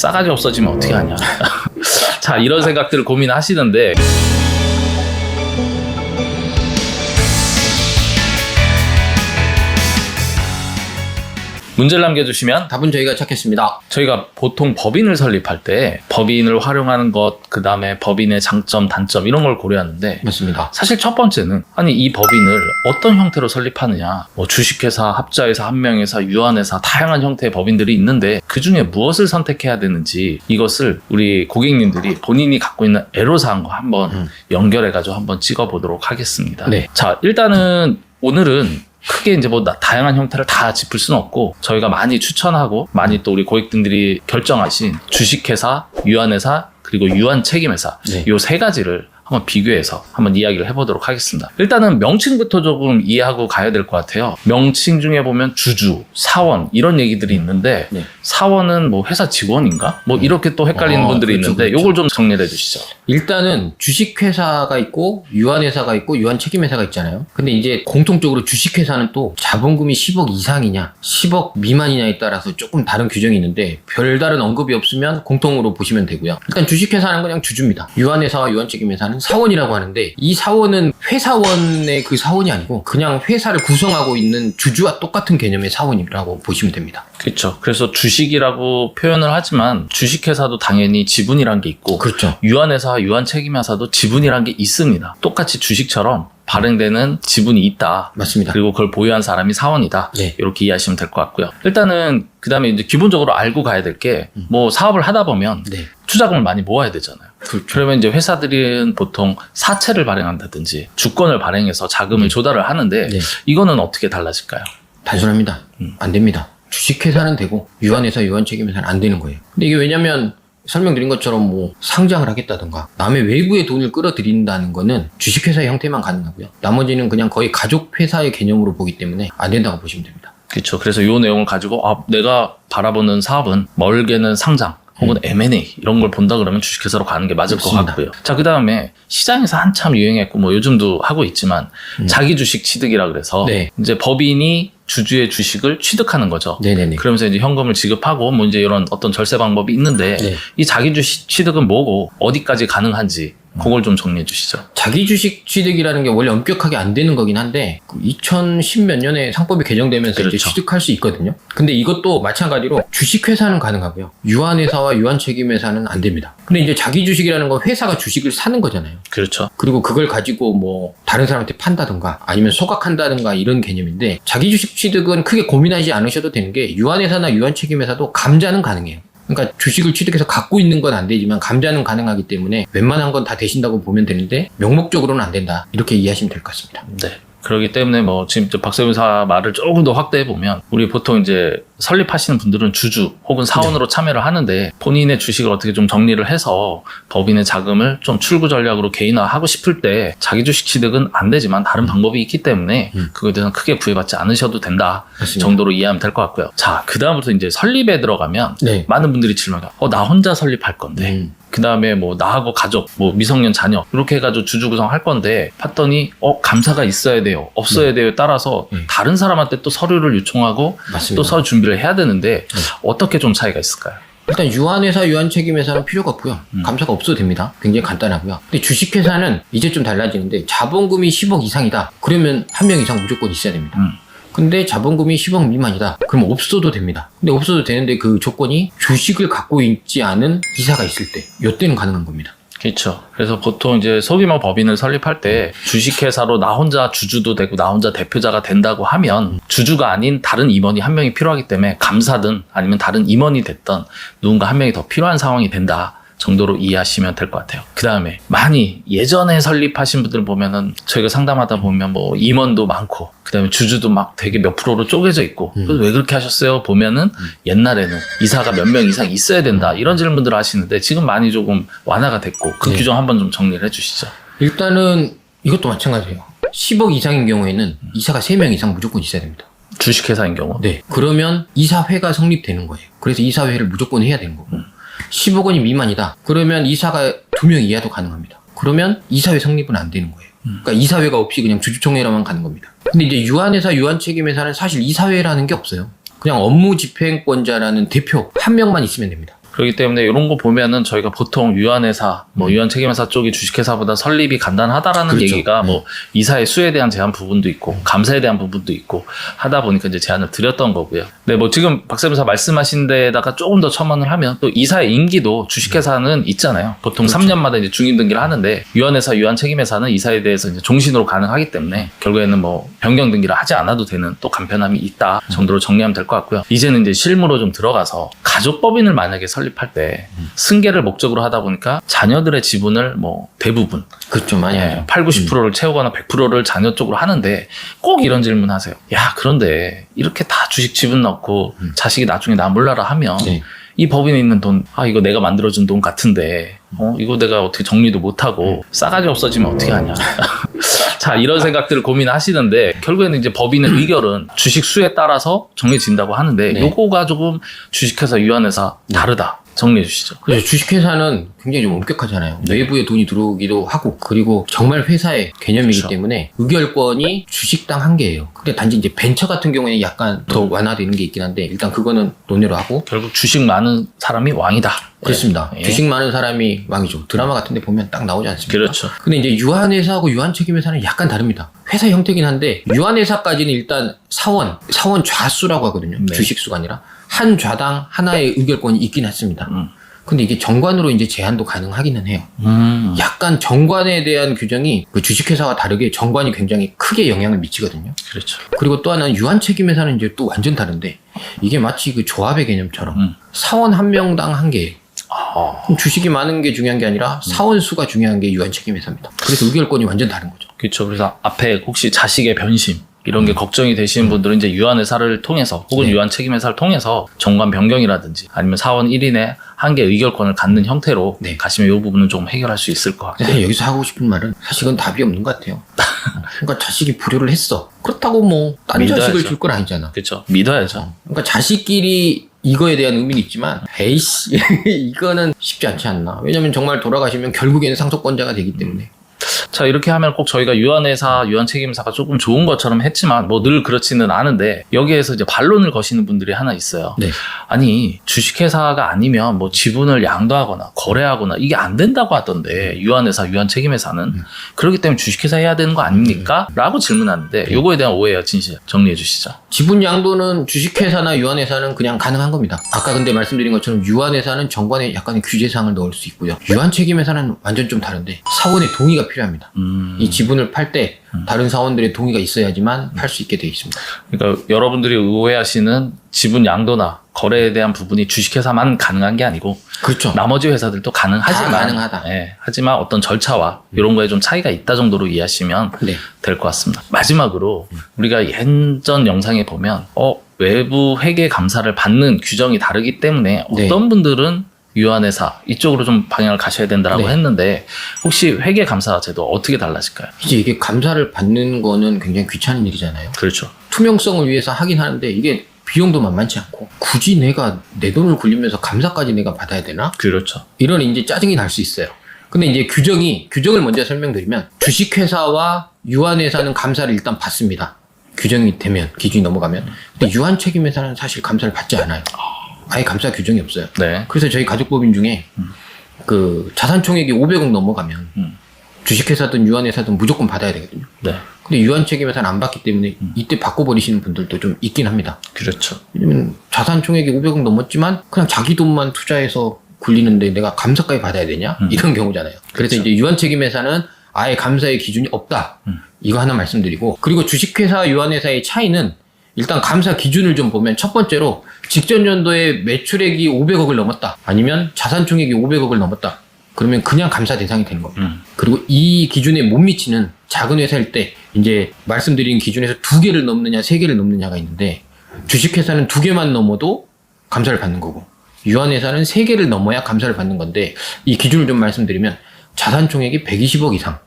싸가지 없어지면 어떻게 하냐. 자, 이런 생각들을 고민하시는데 문제를 남겨주시면 답은 저희가 찾겠습니다. 저희가 보통 법인을 설립할 때 법인을 활용하는 것, 그 다음에 법인의 장점, 단점 이런 걸 고려하는데 맞습니다. 사실 첫 번째는 아니 이 법인을 어떤 형태로 설립하느냐, 뭐 주식회사, 합자회사, 한명회사, 유한회사 다양한 형태의 법인들이 있는데 그 중에 무엇을 선택해야 되는지 이것을 우리 고객님들이 본인이 갖고 있는 애로사항과 한번 연결해가지고 한번 찍어보도록 하겠습니다. 네. 자, 일단은 오늘은 크게 이제 뭐 다양한 형태를 다 짚을 수는 없고 저희가 많이 추천하고 많이 또 우리 고객님들이 결정하신 주식회사, 유한회사 그리고 유한책임회사 네. 요 세 가지를 한번 비교해서 한번 이야기를 해보도록 하겠습니다. 일단은 명칭부터 조금 이해하고 가야 될 것 같아요. 명칭 중에 보면 주주, 사원 이런 얘기들이 있는데 네. 사원은 뭐 회사 직원인가? 뭐 이렇게 또 헷갈리는 분들이 그렇죠, 있는데 그렇죠. 요걸 좀 정리해 주시죠. 일단은 주식회사가 있고 유한회사가 있고 유한책임회사가 있잖아요. 근데 이제 공통적으로 주식회사는 또 자본금이 10억 이상이냐 10억 미만이냐에 따라서 조금 다른 규정이 있는데 별다른 언급이 없으면 공통으로 보시면 되고요. 일단 주식회사는 그냥 주주입니다. 유한회사와 유한책임회사는 사원이라고 하는데 이 사원은 회사원의 그 사원이 아니고 그냥 회사를 구성하고 있는 주주와 똑같은 개념의 사원이라고 보시면 됩니다. 그렇죠. 그래서 주식이라고 표현을 하지만 주식회사도 당연히 지분이란 게 있고 그렇죠. 유한회사와 유한책임회사도 지분이란 게 있습니다. 똑같이 주식처럼 발행되는 지분이 있다. 맞습니다. 그리고 그걸 보유한 사람이 사원이다. 네. 이렇게 이해하시면 될 것 같고요. 일단은 그 다음에 이제 기본적으로 알고 가야 될 게 뭐 사업을 하다 보면 네. 투자금을 많이 모아야 되잖아요. 그렇죠. 그러면 이제 회사들은 보통 사채를 발행한다든지 주권을 발행해서 자금을 조달을 하는데 네. 이거는 어떻게 달라질까요? 단순합니다. 안 됩니다. 주식회사는 되고 유한회사, 유한책임회사는 안 되는 거예요. 근데 이게 왜냐면 설명드린 것처럼 뭐 상장을 하겠다든가 남의 외부의 돈을 끌어들인다는 거는 주식회사의 형태만 가능하고요. 나머지는 그냥 거의 가족회사의 개념으로 보기 때문에 안 된다고 보시면 됩니다. 그렇죠. 그래서 이 내용을 가지고 내가 바라보는 사업은 멀게는 상장 혹은 M&A 이런 걸 본다 그러면 주식회사로 가는 게 맞을 맞습니다. 것 같고요. 자, 그 다음에 시장에서 한참 유행했고 뭐 요즘도 하고 있지만 자기 주식 취득이라 그래서 네. 이제 법인이 주주의 주식을 취득하는 거죠. 네네네. 그러면서 이제 현금을 지급하고 뭐 이제 이런 어떤 절세 방법이 있는데 네. 이 자기 주식 취득은 뭐고 어디까지 가능한지 그걸 좀 정리해 주시죠. 자기 주식 취득이라는 게 원래 엄격하게 안 되는 거긴 한데 2010 몇 년에 상법이 개정되면서 그렇죠. 이제 취득할 수 있거든요. 근데 이것도 마찬가지로 주식회사는 가능하고요. 유한회사와 유한책임회사는 안 됩니다. 근데 이제 자기 주식이라는 건 회사가 주식을 사는 거잖아요. 그렇죠. 그리고 그걸 가지고 뭐 다른 사람한테 판다든가 아니면 소각한다든가 이런 개념인데 자기 주식 취득은 크게 고민하지 않으셔도 되는 게 유한회사나 유한책임회사도 감자는 가능해요. 그러니까 주식을 취득해서 갖고 있는 건 안 되지만 감자는 가능하기 때문에 웬만한 건 다 되신다고 보면 되는데 명목적으로는 안 된다. 이렇게 이해하시면 될 것 같습니다. 네. 그렇기 때문에 뭐 지금 박세훈사 말을 조금 더 확대해 보면 우리 보통 이제 설립하시는 분들은 주주 혹은 사원으로 참여를 하는데 본인의 주식을 어떻게 좀 정리를 해서 법인의 자금을 좀 출구 전략으로 개인화하고 싶을 때 자기 주식 취득은 안 되지만 다른 방법이 있기 때문에 그거에 대해서는 크게 구애받지 않으셔도 된다 맞습니다. 정도로 이해하면 될 것 같고요. 자, 그 다음부터 이제 설립에 들어가면 네. 많은 분들이 질문해요. 나 혼자 설립할 건데 그 다음에 뭐 나하고 가족, 뭐 미성년 자녀 이렇게 해가지고 주주 구성할 건데 봤더니 감사가 있어야 돼요, 없어야 돼요에 따라서 다른 사람한테 또 서류를 요청하고 맞습니다. 또 서류 준비를 해야 되는데 어떻게 좀 차이가 있을까요? 일단 유한회사, 유한책임회사는 필요가 없고요. 감사가 없어도 됩니다. 굉장히 간단하고요. 근데 주식회사는 이제 좀 달라지는데 자본금이 10억 이상이다. 그러면 한 명 이상 무조건 있어야 됩니다. 근데 자본금이 10억 미만이다. 그럼 없어도 됩니다. 근데 없어도 되는데 그 조건이 주식을 갖고 있지 않은 이사가 있을 때, 이때는 가능한 겁니다. 그렇죠. 그래서 보통 이제 소규모 법인을 설립할 때 주식회사로 나 혼자 주주도 되고 나 혼자 대표자가 된다고 하면 주주가 아닌 다른 임원이 한 명이 필요하기 때문에 감사든 아니면 다른 임원이 됐던 누군가 한 명이 더 필요한 상황이 된다 정도로 이해하시면 될 것 같아요. 그 다음에 많이 예전에 설립하신 분들 보면은 저희가 상담하다 보면 뭐 임원도 많고 그 다음에 주주도 막 되게 몇 프로로 쪼개져 있고 그래서 왜 그렇게 하셨어요? 보면은 옛날에는 이사가 몇 명 이상 있어야 된다 이런 질문들을 하시는데 지금 많이 조금 완화가 됐고 그 네. 규정 한번 좀 정리를 해주시죠. 일단은 이것도 마찬가지예요. 10억 이상인 경우에는 이사가 3명 이상 무조건 있어야 됩니다. 주식회사인 경우. 네. 그러면 이사회가 성립되는 거예요. 그래서 이사회를 무조건 해야 되는 거고 10억 원이 미만이다. 그러면 이사가 2명 이하도 가능합니다. 그러면 이사회 성립은 안 되는 거예요. 그러니까 이사회가 없이 그냥 주주총회로만 가는 겁니다. 근데 이제 유한회사, 유한책임회사는 사실 이사회라는 게 없어요. 그냥 업무집행권자라는 대표 한 명만 있으면 됩니다. 그렇기 때문에 이런 거 보면은 저희가 보통 유한회사, 뭐 유한책임회사 쪽이 주식회사보다 설립이 간단하다라는 그렇죠. 얘기가 뭐 이사의 수에 대한 제한 부분도 있고 감사에 대한 부분도 있고 하다 보니까 이제 제안을 드렸던 거고요. 네, 뭐 지금 박세무사 말씀하신 데다가 조금 더 첨언을 하면 또 이사의 임기도 주식회사는 있잖아요. 보통 그렇죠. 3년마다 이제 중임 등기를 하는데 유한회사, 유한책임회사는 이사에 대해서 이제 종신으로 가능하기 때문에 결국에는 뭐 변경 등기를 하지 않아도 되는 또 간편함이 있다 정도로 정리하면 될 것 같고요. 이제는 이제 실무로 좀 들어가서 가족법인을 만약에 설립할 때 승계를 목적으로 하다 보니까 자녀들의 지분을 뭐 대부분 그렇죠. 많이 하죠. 8, 90%를 채우거나 100%를 자녀 쪽으로 하는데 꼭 이런 질문 하세요. 야, 그런데 이렇게 다 주식 지분 넣고 자식이 나중에 나 몰라라 하면 네. 이 법인에 있는 돈, 이거 내가 만들어준 돈 같은데, 이거 내가 어떻게 정리도 못하고, 싸가지 없어지면 어떻게 하냐. 자, 이런 생각들을 고민하시는데, 결국에는 이제 법인의 의결은 주식 수에 따라서 정해진다고 하는데, 네. 요거가 조금 주식회사, 유한회사 다르다. 정리해 주시죠. 그래서 주식회사는 굉장히 좀 엄격하잖아요. 외부에 돈이 들어오기도 하고, 그리고 정말 회사의 개념이기 그렇죠. 때문에 의결권이 주식당 한 개예요. 근데 단지 이제 벤처 같은 경우에는 약간 더 완화되는 게 있긴 한데, 일단 그거는 논의로 하고. 결국 주식 많은 사람이 왕이다. 그렇습니다. 예. 주식 많은 사람이 왕이죠. 드라마 같은 데 보면 딱 나오지 않습니까? 그렇죠. 근데 이제 유한회사하고 유한책임회사는 약간 다릅니다. 회사 형태긴 한데, 유한회사까지는 일단 사원 좌수라고 하거든요. 네. 주식수가 아니라. 한 좌당 하나의 의결권이 있긴 했습니다. 근데 이게 정관으로 이제 제한도 가능하기는 해요. 약간 정관에 대한 규정이 그 주식회사와 다르게 정관이 굉장히 크게 영향을 미치거든요. 그렇죠. 그리고 또 하나는 유한책임회사는 이제 또 완전 다른데, 이게 마치 그 조합의 개념처럼 사원 한 명당 한 개예요. 그럼 주식이 많은 게 중요한 게 아니라 사원 수가 중요한 게 유한책임회사입니다. 그래서 의결권이 완전 다른 거죠. 그렇죠. 그래서 앞에 혹시 자식의 변심 이런 게 걱정이 되시는 분들은 이제 유한회사를 통해서 혹은 네. 유한책임회사를 통해서 정관 변경이라든지 아니면 사원 1인의 한 개 의결권을 갖는 형태로 네. 가시면 이 부분은 좀 해결할 수 있을 것 같아요. 근데 여기서 하고 싶은 말은 사실 그건 답이 없는 것 같아요. 그러니까 자식이 불효를 했어. 그렇다고 뭐 딴 믿어야죠. 자식을 줄 건 아니잖아. 그렇죠. 믿어야죠. 그러니까 자식끼리 이거에 대한 의미는 있지만, 에이씨, 이거는 쉽지 않지 않나. 왜냐면 정말 돌아가시면 결국에는 상속권자가 되기 때문에. 자, 이렇게 하면 꼭 저희가 유한회사, 유한책임사가 조금 좋은 것처럼 했지만 뭐 늘 그렇지는 않은데 여기에서 이제 반론을 거시는 분들이 하나 있어요. 네. 아니, 주식회사가 아니면 뭐 지분을 양도하거나 거래하거나 이게 안 된다고 하던데 유한회사, 유한책임회사는 그렇기 때문에 주식회사 해야 되는 거 아닙니까? 라고 질문하는데 요거에 대한 오해와 진실 정리해 주시죠. 지분 양도는 주식회사나 유한회사는 그냥 가능한 겁니다. 아까 근데 말씀드린 것처럼 유한회사는 정관에 약간의 규제사항을 넣을 수 있고요. 유한책임회사는 완전 좀 다른데 사원의 동의가 필요합니다. 이 지분을 팔 때 다른 사원들의 동의가 있어야지만 팔 수 있게 되어 있습니다. 그러니까 여러분들이 오해하시는 지분 양도나 거래에 대한 부분이 주식회사만 가능한 게 아니고 그렇죠. 나머지 회사들도 가능하지만 다 가능하다. 예, 하지만 어떤 절차와 이런 거에 좀 차이가 있다 정도로 이해하시면 네. 될 것 같습니다. 마지막으로 우리가 예전 영상에 보면 외부 회계 감사를 받는 규정이 다르기 때문에 네. 어떤 분들은 유한회사 이쪽으로 좀 방향을 가셔야 된다라고 네. 했는데 혹시 회계 감사 제도 어떻게 달라질까요? 이제 이게 감사를 받는 거는 굉장히 귀찮은 일이잖아요. 그렇죠. 투명성을 위해서 하긴 하는데 이게 비용도 만만치 않고 굳이 내가 내 돈을 굴리면서 감사까지 내가 받아야 되나? 그렇죠. 이런 이제 짜증이 날 수 있어요. 근데 이제 규정을 먼저 설명드리면 주식회사와 유한회사는 감사를 일단 받습니다. 규정이 되면, 기준이 넘어가면. 근데 유한책임회사는 사실 감사를 받지 않아요. 아예 감사 규정이 없어요. 네. 그래서 저희 가족법인 중에 그 자산 총액이 500억 넘어가면 주식회사든 유한회사든 무조건 받아야 되거든요. 네. 근데 유한책임회사는 안 받기 때문에 이때 바꿔버리시는 분들도 좀 있긴 합니다. 그렇죠. 왜냐면 자산 총액이 500억 넘었지만 그냥 자기 돈만 투자해서 굴리는데 내가 감사까지 받아야 되냐? 이런 경우잖아요. 그래서 그렇죠. 이제 유한책임회사는 아예 감사의 기준이 없다. 이거 하나 말씀드리고, 그리고 주식회사, 유한회사의 차이는 일단 감사 기준을 좀 보면 첫 번째로 직전 연도에 매출액이 500억을 넘었다. 아니면 자산 총액이 500억을 넘었다. 그러면 그냥 감사 대상이 되는 겁니다. 그리고 이 기준에 못 미치는 작은 회사일 때 이제 말씀드린 기준에서 2개를 넘느냐 3개를 넘느냐가 있는데, 주식회사는 2개만 넘어도 감사를 받는 거고 유한회사는 3개를 넘어야 감사를 받는 건데, 이 기준을 좀 말씀드리면 자산 총액이 120억 이상,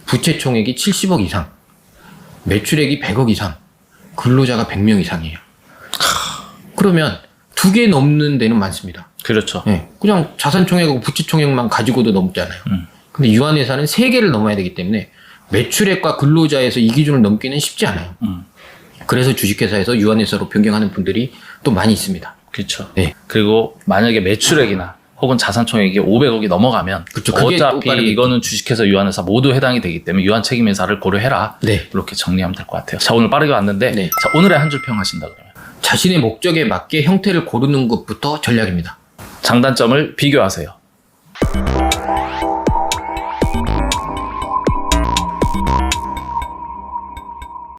부채 총액이 70억 이상, 매출액이 100억 이상, 근로자가 100명 이상이에요. 그러면 2개 넘는 데는 많습니다. 그렇죠. 네, 그냥 자산 총액하고 부채 총액만 가지고도 넘잖아요. 근데 유한회사는 3개를 넘어야 되기 때문에 매출액과 근로자에서 이 기준을 넘기는 쉽지 않아요. 그래서 주식회사에서 유한회사로 변경하는 분들이 또 많이 있습니다. 그렇죠. 네. 그리고 만약에 매출액이나 혹은 자산 총액이 500억이 넘어가면 그쵸. 그게 또 어차피 다르겠죠. 이거는 주식회사, 유한회사 모두 해당이 되기 때문에 유한 책임회사를 고려해라. 네. 이렇게 정리하면 될 것 같아요. 자, 오늘 빠르게 왔는데 네. 자, 오늘의 한 줄 평 하신다 그러면 자신의 목적에 맞게 형태를 고르는 것부터 전략입니다. 장단점을 비교하세요.